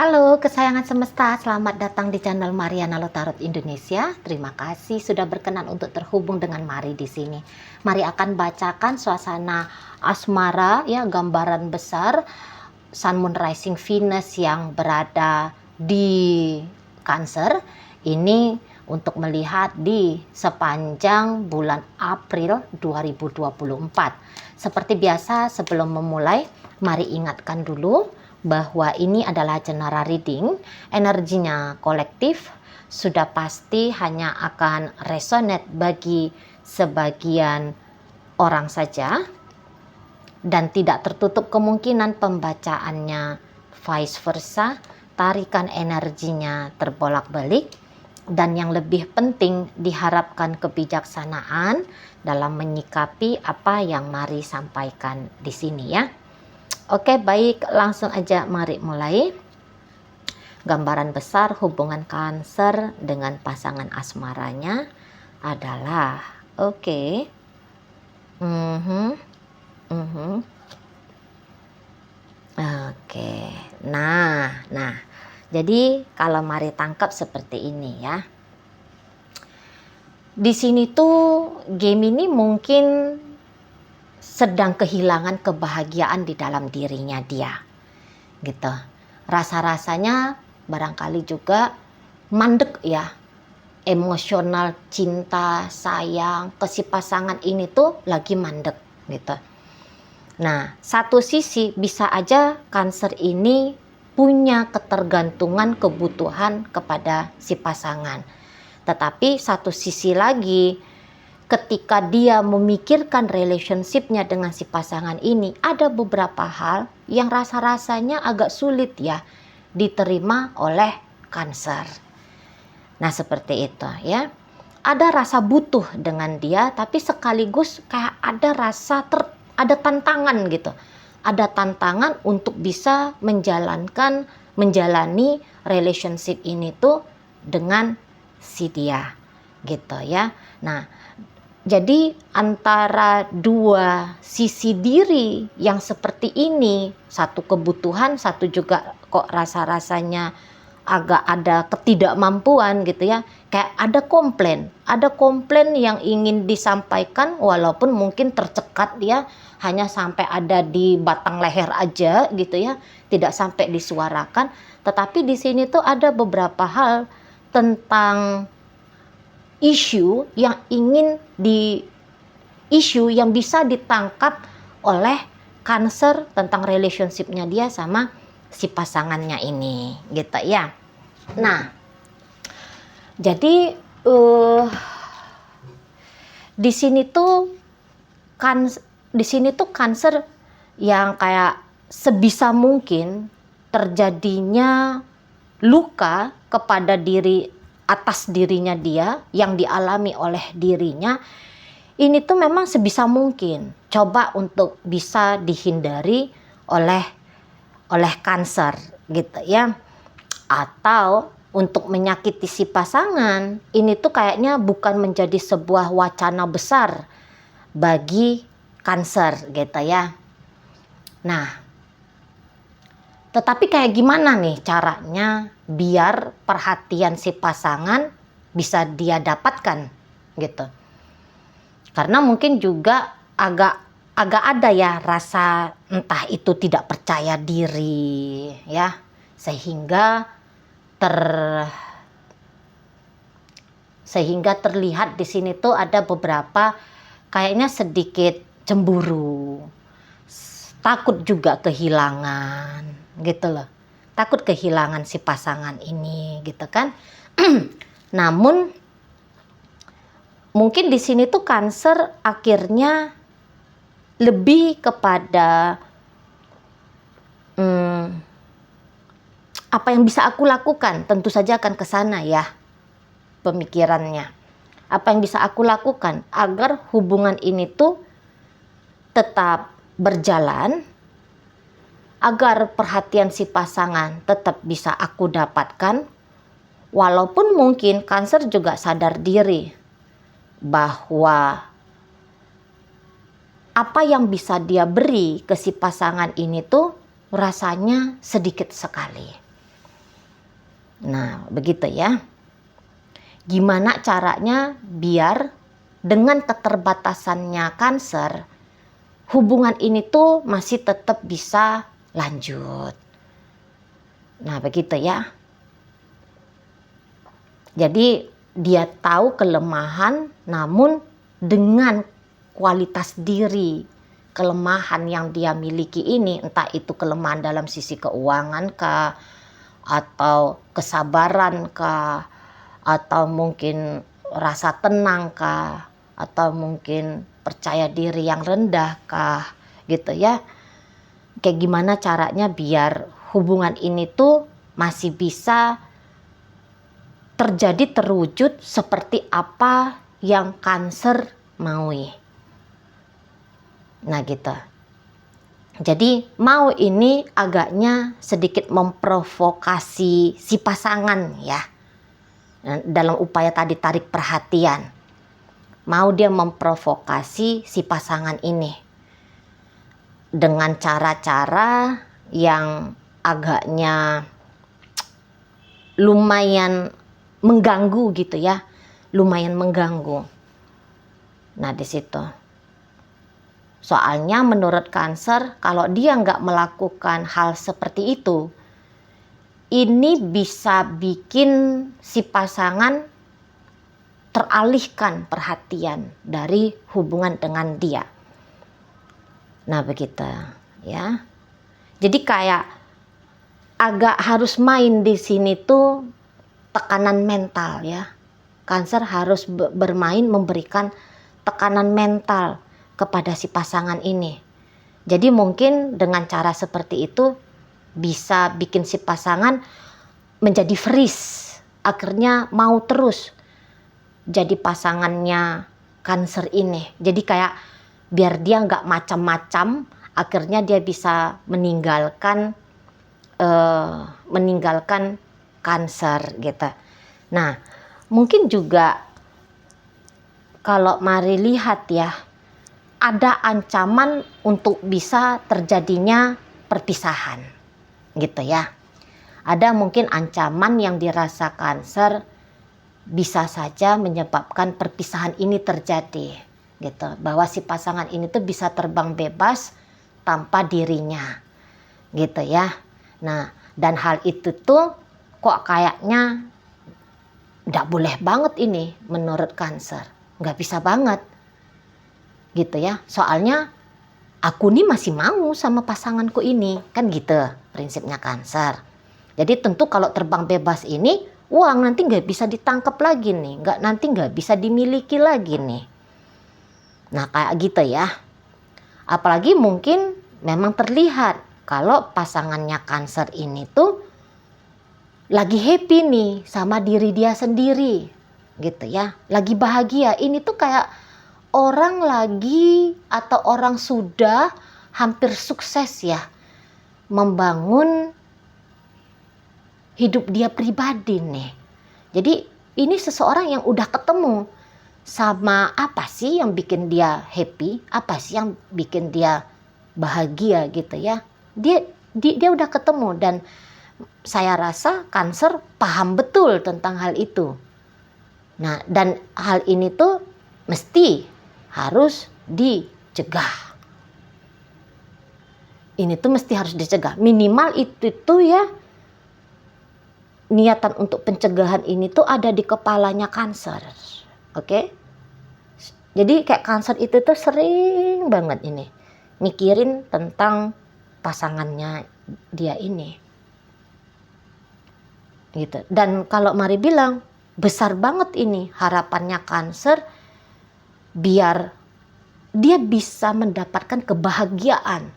Halo kesayangan semesta, selamat datang di channel Mariana Lotarot Indonesia. Terima kasih sudah berkenan untuk terhubung dengan Mari di sini. Mari akan bacakan suasana asmara ya, gambaran besar Sun Moon Rising Venus yang berada di Cancer. Ini untuk melihat di sepanjang bulan April 2024. Seperti biasa sebelum memulai, mari ingatkan dulu bahwa ini adalah general reading, energinya kolektif, sudah pasti hanya akan resonate bagi sebagian orang saja, dan tidak tertutup kemungkinan pembacaannya vice versa, tarikan energinya terbolak-balik, dan yang lebih penting diharapkan kebijaksanaan dalam menyikapi apa yang Mari sampaikan di sini ya. Oke, baik, langsung aja mari mulai. Gambaran besar hubungan Cancer dengan pasangan asmaranya adalah oke. Oke. Nah. Jadi kalau Mari tangkap seperti ini ya. Di sini tuh game ini mungkin sedang kehilangan kebahagiaan di dalam dirinya dia gitu. Rasa-rasanya barangkali juga mandek ya, emosional cinta sayang ke si pasangan ini tuh lagi mandek gitu. Nah, satu sisi bisa aja Cancer ini punya ketergantungan kebutuhan kepada si pasangan, tetapi satu sisi lagi ketika dia memikirkan relationship-nya dengan si pasangan ini, ada beberapa hal yang rasa-rasanya agak sulit ya diterima oleh Cancer. Nah, seperti itu ya. Ada rasa butuh dengan dia, tapi sekaligus kayak ada ada tantangan gitu. Ada tantangan untuk bisa menjalani relationship ini tuh dengan si dia gitu ya. Nah, jadi antara dua sisi diri yang seperti ini, satu kebutuhan, satu juga kok rasa-rasanya agak ada ketidakmampuan gitu ya. Kayak ada komplain yang ingin disampaikan walaupun mungkin tercekat ya, hanya sampai ada di batang leher aja gitu ya, tidak sampai disuarakan. Tetapi di sini tuh ada beberapa hal tentang isu yang bisa ditangkap oleh Cancer tentang relationship-nya dia sama si pasangannya ini gitu ya. Nah, jadi di sini tuh Cancer yang kayak sebisa mungkin terjadinya luka kepada atas dirinya dia yang dialami oleh dirinya ini tuh memang sebisa mungkin coba untuk bisa dihindari oleh Cancer gitu ya. Atau untuk menyakiti si pasangan ini tuh kayaknya bukan menjadi sebuah wacana besar bagi Cancer gitu ya. Nah, tetapi kayak gimana nih caranya biar perhatian si pasangan bisa dia dapatkan gitu. Karena mungkin juga agak ada ya rasa entah itu tidak percaya diri ya, sehingga terlihat di sini tuh ada beberapa kayaknya sedikit cemburu, takut juga kehilangan gitu loh, takut kehilangan si pasangan ini gitu kan. Namun mungkin di sini tuh Cancer akhirnya lebih kepada apa yang bisa aku lakukan, tentu saja akan ke sana ya pemikirannya. Apa yang bisa aku lakukan agar hubungan ini tuh tetap berjalan, agar perhatian si pasangan tetap bisa aku dapatkan, walaupun mungkin Cancer juga sadar diri bahwa apa yang bisa dia beri ke si pasangan ini tuh rasanya sedikit sekali. Nah, begitu ya. Gimana caranya biar dengan keterbatasannya Cancer, hubungan ini tuh masih tetap bisa lanjut. Nah, begitu ya. Jadi dia tahu kelemahan, namun dengan kualitas diri, kelemahan yang dia miliki ini, entah itu kelemahan dalam sisi keuangan kah, atau kesabaran kah, atau mungkin rasa tenang kah, atau mungkin percaya diri yang rendah kah, gitu ya. Kayak gimana caranya biar hubungan ini tuh masih bisa terjadi, terwujud seperti apa yang Cancer maui. Nah gitu. Jadi mau ini agaknya sedikit memprovokasi si pasangan ya, dalam upaya tadi tarik perhatian. Mau dia memprovokasi si pasangan ini dengan cara-cara yang agaknya lumayan mengganggu gitu ya, lumayan mengganggu. Nah di situ. Soalnya menurut Cancer, kalau dia nggak melakukan hal seperti itu, ini bisa bikin si pasangan teralihkan perhatian dari hubungan dengan dia. Nah begitu ya. Jadi kayak agak harus main di sini tuh tekanan mental ya. Cancer harus bermain memberikan tekanan mental kepada si pasangan ini. Jadi mungkin dengan cara seperti itu bisa bikin si pasangan menjadi freeze, akhirnya mau terus jadi pasangannya Cancer ini. Jadi kayak biar dia nggak macam-macam, akhirnya dia bisa meninggalkan Cancer gitu. Nah mungkin juga kalau mari lihat ya, ada ancaman untuk bisa terjadinya perpisahan gitu ya. Ada mungkin ancaman yang dirasa Cancer bisa saja menyebabkan perpisahan ini terjadi gitu, bahwa si pasangan ini tuh bisa terbang bebas tanpa dirinya gitu ya. Nah dan hal itu tuh kok kayaknya nggak boleh banget ini menurut Cancer, nggak bisa banget gitu ya. Soalnya aku nih masih mau sama pasanganku ini, kan gitu prinsipnya Cancer. Jadi tentu kalau terbang bebas ini, uang nanti nggak bisa ditangkap lagi nih, nanti nggak bisa dimiliki lagi nih. Nah kayak gitu ya. Apalagi mungkin memang terlihat kalau pasangannya Cancer ini tuh lagi happy nih sama diri dia sendiri gitu ya, lagi bahagia. Ini tuh kayak orang lagi atau orang sudah hampir sukses ya membangun hidup dia pribadi nih. Jadi ini seseorang yang udah ketemu sama apa sih yang bikin dia happy, apa sih yang bikin dia bahagia gitu ya. Dia udah ketemu dan saya rasa Cancer paham betul tentang hal itu. Nah dan hal ini tuh mesti harus dicegah. Ini tuh mesti harus dicegah. Minimal itu tuh ya, niatan untuk pencegahan ini tuh ada di kepalanya Cancer. Oke? Jadi kayak Cancer itu tuh sering banget ini mikirin tentang pasangannya dia ini. Gitu. Dan kalau mari bilang besar banget ini harapannya Cancer biar dia bisa mendapatkan kebahagiaan,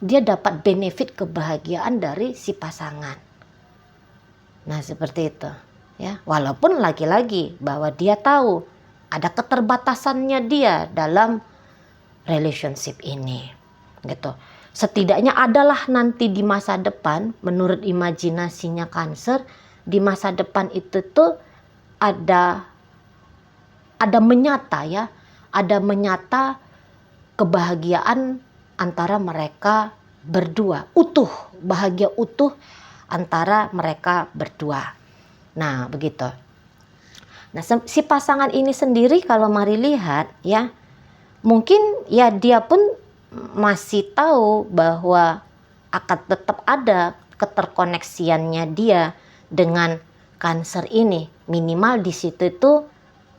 dia dapat benefit kebahagiaan dari si pasangan. Nah seperti itu ya, walaupun lagi-lagi bahwa dia tahu ada keterbatasannya dia dalam relationship ini gitu. Setidaknya adalah nanti di masa depan, menurut imajinasinya Cancer, di masa depan itu tuh ada menyata ya, ada menyata kebahagiaan antara mereka berdua, utuh, bahagia utuh antara mereka berdua. Nah, begitu. Nah, si pasangan ini sendiri kalau mari lihat ya, mungkin ya dia pun masih tahu bahwa akan tetap ada keterkoneksiannya dia dengan Cancer ini. Minimal di situ itu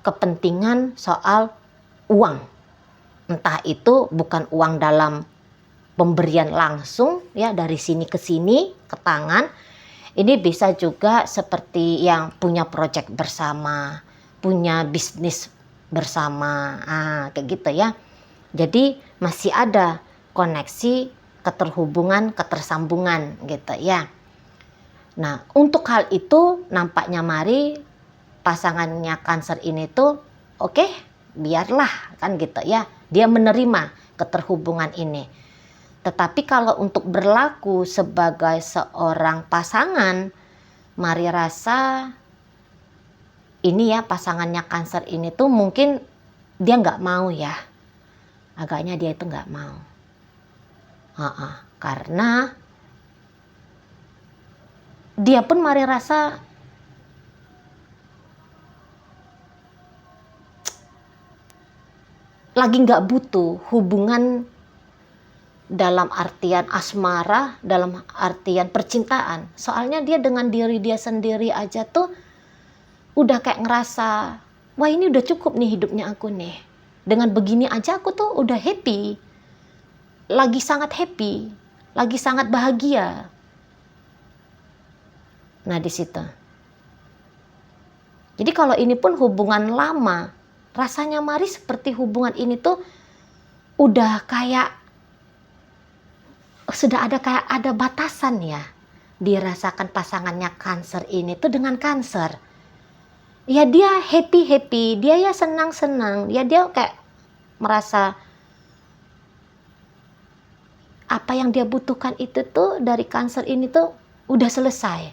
kepentingan soal uang. Entah itu bukan uang dalam pemberian langsung ya dari sini ke sini ke tangan. Ini bisa juga seperti yang punya proyek bersama, punya bisnis bersama, kayak gitu ya. Jadi masih ada koneksi, keterhubungan, ketersambungan gitu ya. Nah, untuk hal itu nampaknya mari pasangannya Cancer ini tuh oke, biarlah kan gitu ya. Dia menerima keterhubungan ini. Tetapi kalau untuk berlaku sebagai seorang pasangan, mari rasa ini ya pasangannya Cancer ini tuh mungkin dia nggak mau ya. Agaknya dia itu nggak mau. Karena dia pun mari rasa lagi nggak butuh hubungan dalam artian asmara, dalam artian percintaan. Soalnya dia dengan diri dia sendiri aja tuh udah kayak ngerasa, wah ini udah cukup nih hidupnya aku nih. Dengan begini aja aku tuh udah happy. Lagi sangat happy, lagi sangat bahagia. Nah di situ. Jadi kalau ini pun hubungan lama, rasanya mari seperti hubungan ini tuh udah kayak sudah ada kayak ada batasan ya dirasakan pasangannya Cancer ini tuh dengan Cancer. Ya dia happy, dia ya senang, ya dia kayak merasa apa yang dia butuhkan itu tuh dari Cancer ini tuh udah selesai,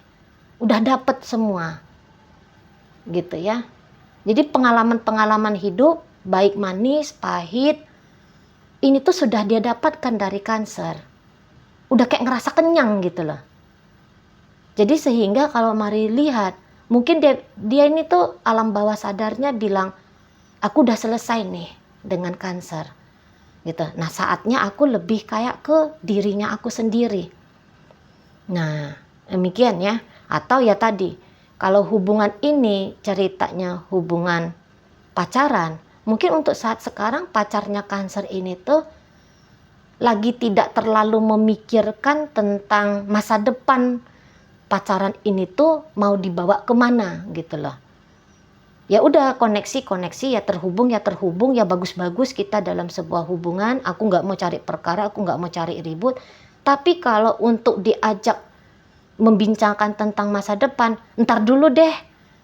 udah dapet semua, gitu ya. Jadi pengalaman-pengalaman hidup baik manis, pahit, ini tuh sudah dia dapatkan dari Cancer. Udah kayak ngerasa kenyang gitu loh. Jadi sehingga kalau mari lihat, mungkin dia ini tuh alam bawah sadarnya bilang, aku udah selesai nih dengan Cancer. Gitu. Nah saatnya aku lebih kayak ke dirinya aku sendiri. Nah demikian ya. Atau ya tadi, kalau hubungan ini ceritanya hubungan pacaran, mungkin untuk saat sekarang pacarnya Cancer ini tuh lagi tidak terlalu memikirkan tentang masa depan pacaran ini tuh mau dibawa kemana gitu loh. Ya udah koneksi ya terhubung ya bagus-bagus kita dalam sebuah hubungan. Aku nggak mau cari perkara, aku nggak mau cari ribut. Tapi kalau untuk diajak membincangkan tentang masa depan, ntar dulu deh.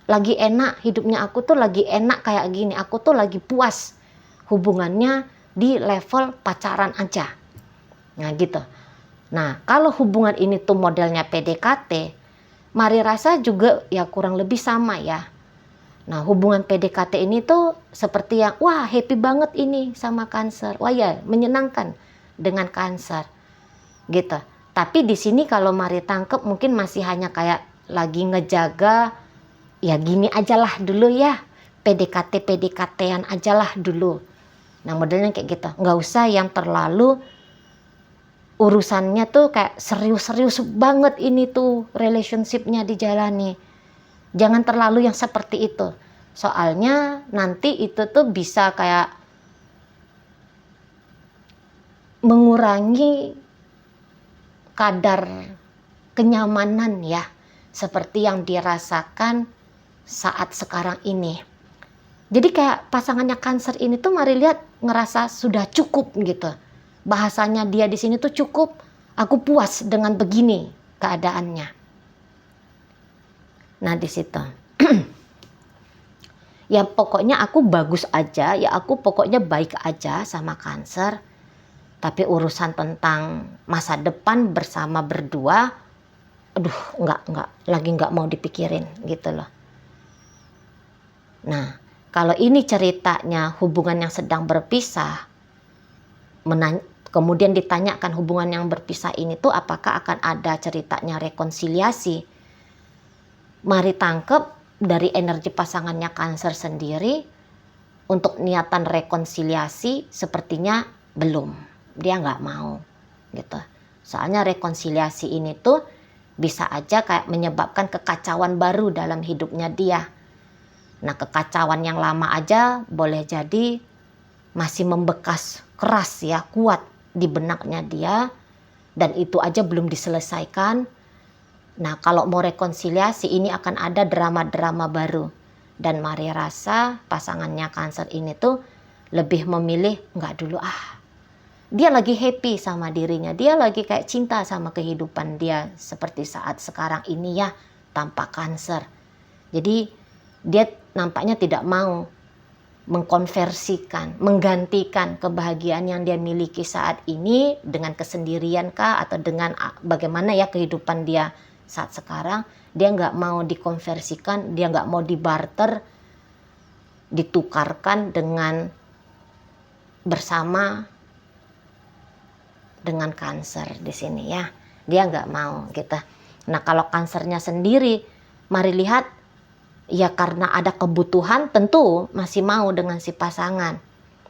Lagi enak hidupnya aku tuh lagi enak kayak gini. Aku tuh lagi puas hubungannya di level pacaran aja. Nah gitu. Nah kalau hubungan ini tuh modelnya PDKT, mari rasa juga ya kurang lebih sama ya. Nah hubungan PDKT ini tuh seperti yang wah happy banget ini sama Cancer. Wah ya menyenangkan dengan Cancer gitu. Tapi di sini kalau mari tangkep mungkin masih hanya kayak lagi ngejaga ya gini ajalah dulu ya. PDKT-PDKT-an ajalah dulu. Nah modelnya kayak gitu. Nggak usah yang terlalu urusannya tuh kayak serius-serius banget ini tuh relationship-nya dijalani. Jangan terlalu yang seperti itu. Soalnya nanti itu tuh bisa kayak mengurangi kadar kenyamanan ya. Seperti yang dirasakan saat sekarang ini. Jadi kayak pasangannya Cancer ini tuh mari lihat ngerasa sudah cukup gitu. Bahasanya dia di sini tuh cukup, aku puas dengan begini keadaannya. Nah di situ, ya pokoknya aku bagus aja, ya aku pokoknya baik aja sama Cancer. Tapi urusan tentang masa depan bersama berdua, aduh nggak mau dipikirin gitu loh. Nah kalau ini ceritanya hubungan yang sedang berpisah, kemudian ditanyakan hubungan yang berpisah ini tuh apakah akan ada ceritanya rekonsiliasi. Mari tangkep dari energi pasangannya Cancer sendiri untuk niatan rekonsiliasi sepertinya belum. Dia nggak mau gitu. Soalnya rekonsiliasi ini tuh bisa aja kayak menyebabkan kekacauan baru dalam hidupnya dia. Nah, kekacauan yang lama aja boleh jadi masih membekas keras ya, kuat di benaknya dia, dan itu aja belum diselesaikan. Nah, kalau mau rekonsiliasi ini akan ada drama-drama baru. Dan Mari rasa pasangannya Cancer ini tuh lebih memilih nggak dulu ah. Dia lagi happy sama dirinya, dia lagi kayak cinta sama kehidupan dia seperti saat sekarang ini ya, tanpa Cancer. Jadi dia nampaknya tidak mau mengkonversikan, menggantikan kebahagiaan yang dia miliki saat ini dengan kesendirian kah, atau dengan bagaimana ya kehidupan dia saat sekarang. Dia nggak mau dikonversikan, dia nggak mau dibarter, ditukarkan dengan bersama dengan Cancer di sini ya. Dia nggak mau gitu. Nah, kalau Cancernya sendiri, mari lihat ya, karena ada kebutuhan tentu masih mau dengan si pasangan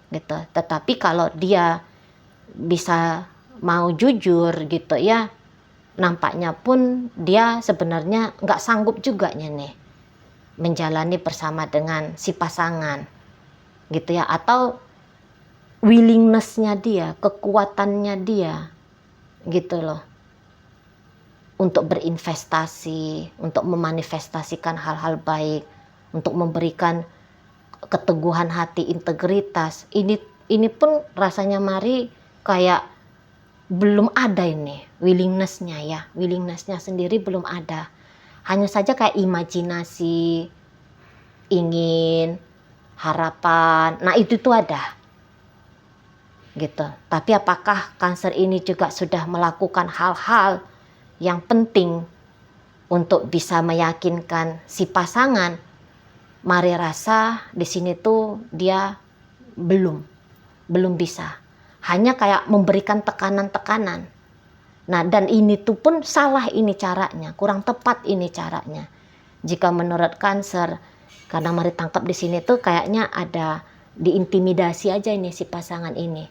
gitu. Tetapi kalau dia bisa mau jujur gitu ya, nampaknya pun dia sebenarnya nggak sanggup juga nih menjalani bersama dengan si pasangan gitu ya, atau willingness-nya dia, kekuatannya dia gitu loh, untuk berinvestasi, untuk memanifestasikan hal-hal baik, untuk memberikan keteguhan hati, integritas. Ini pun rasanya Mari kayak belum ada ini willingness-nya ya, willingness-nya sendiri belum ada. Hanya saja kayak imajinasi, ingin, harapan. Nah, itu tuh ada gitu. Tapi apakah Cancer ini juga sudah melakukan hal-hal yang penting untuk bisa meyakinkan si pasangan? Mari rasa di sini tuh dia belum bisa. Hanya kayak memberikan tekanan-tekanan. Nah, dan ini tuh pun salah ini caranya, kurang tepat ini caranya. Jika menurut Cancer, karena Mari tangkap di sini tuh kayaknya ada diintimidasi aja ini si pasangan ini,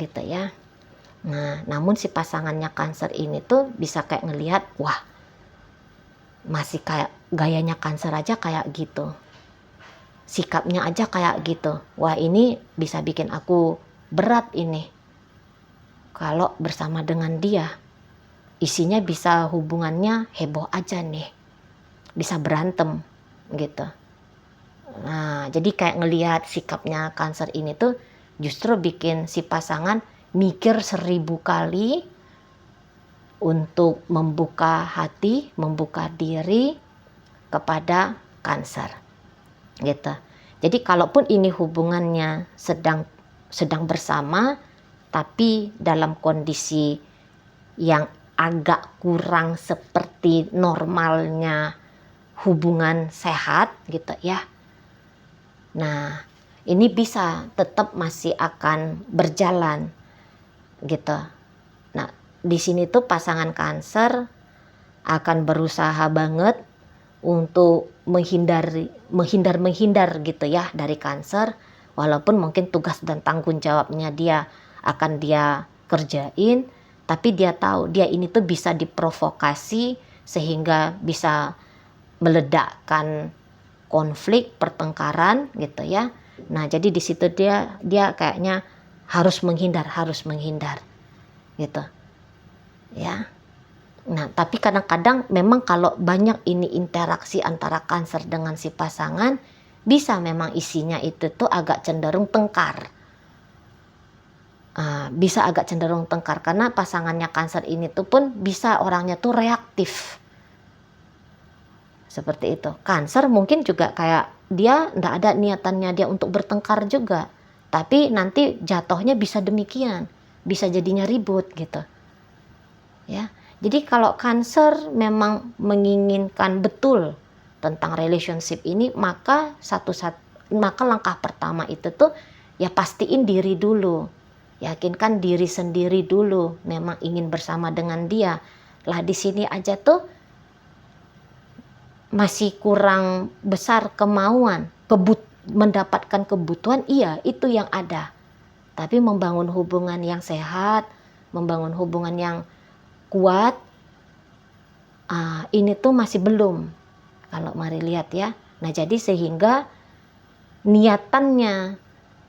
gitu ya. Nah, namun si pasangannya Cancer ini tuh bisa kayak ngelihat, wah, masih kayak gayanya Cancer aja kayak gitu, sikapnya aja kayak gitu. Wah, ini bisa bikin aku berat ini. Kalau bersama dengan dia, isinya bisa hubungannya heboh aja nih, bisa berantem gitu. Nah, jadi kayak ngelihat sikapnya Cancer ini tuh justru bikin si pasangan mikir 1000 kali untuk membuka hati, membuka diri kepada Cancer gitu. Jadi kalaupun ini hubungannya sedang bersama, tapi dalam kondisi yang agak kurang seperti normalnya hubungan sehat gitu ya. Nah, ini bisa tetap masih akan berjalan gitu. Nah, di sini tuh pasangan Cancer akan berusaha banget untuk menghindar gitu ya dari Cancer, walaupun mungkin tugas dan tanggung jawabnya dia akan dia kerjain, tapi dia tahu dia ini tuh bisa diprovokasi sehingga bisa meledakkan konflik, pertengkaran gitu ya. Nah, jadi di situ dia kayaknya harus menghindar gitu ya. Nah, tapi kadang-kadang memang kalau banyak ini interaksi antara Cancer dengan si pasangan, bisa memang isinya itu tuh agak cenderung tengkar. Bisa agak cenderung tengkar karena pasangannya Cancer ini tuh pun bisa orangnya tuh reaktif. Seperti itu. Cancer mungkin juga kayak dia nggak ada niatannya dia untuk bertengkar juga. Tapi nanti jatuhnya bisa demikian. Bisa jadinya ribut gitu. Ya. Jadi kalau Cancer memang menginginkan betul tentang relationship ini, maka langkah pertama itu tuh ya pastiin diri dulu. Yakinkan diri sendiri dulu memang ingin bersama dengan dia. Lah di sini aja tuh masih kurang besar kemauan, mendapatkan kebutuhan, iya itu yang ada. Tapi membangun hubungan yang sehat, membangun hubungan yang kuat, ini tuh masih belum. Kalau mari lihat ya. Nah jadi sehingga niatannya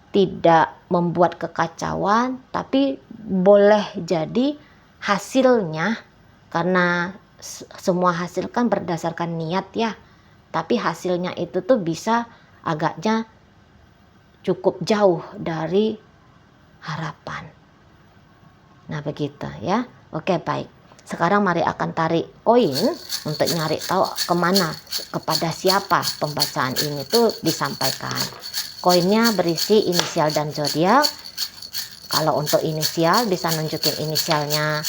tidak membuat kekacauan, tapi boleh jadi hasilnya, karena semua hasil kan berdasarkan niat ya, tapi hasilnya itu tuh bisa agaknya cukup jauh dari harapan. Nah begitu ya. Oke baik. Sekarang mari akan tarik koin untuk nyari tahu kemana, kepada siapa pembacaan ini tuh disampaikan. Koinnya berisi inisial dan zodiak. Kalau untuk inisial bisa nunjukin inisialnya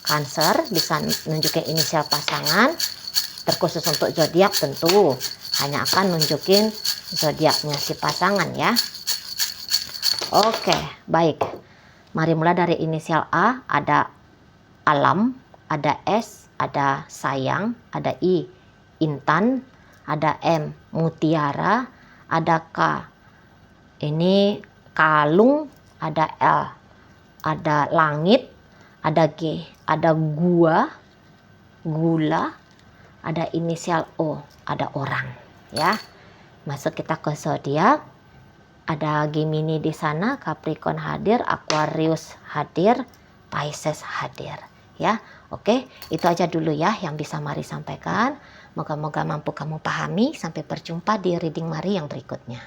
Cancer, bisa nunjukin inisial pasangan. Terkhusus untuk zodiak tentu hanya akan nunjukin zodiaknya si pasangan ya. Oke, baik. Mari mulai dari inisial A, ada Alam, ada S, ada Sayang, ada I, Intan, ada M, Mutiara, ada K, ini Kalung, ada L, ada Langit, ada G, ada Gula, ada inisial O, ada Orang ya. Masuk kita ke zodiak. Ada Gemini di sana, Capricorn hadir, Aquarius hadir, Pisces hadir ya. Oke, itu aja dulu ya yang bisa Mari sampaikan. Moga-moga mampu kamu pahami. Sampai berjumpa di reading Mari yang berikutnya.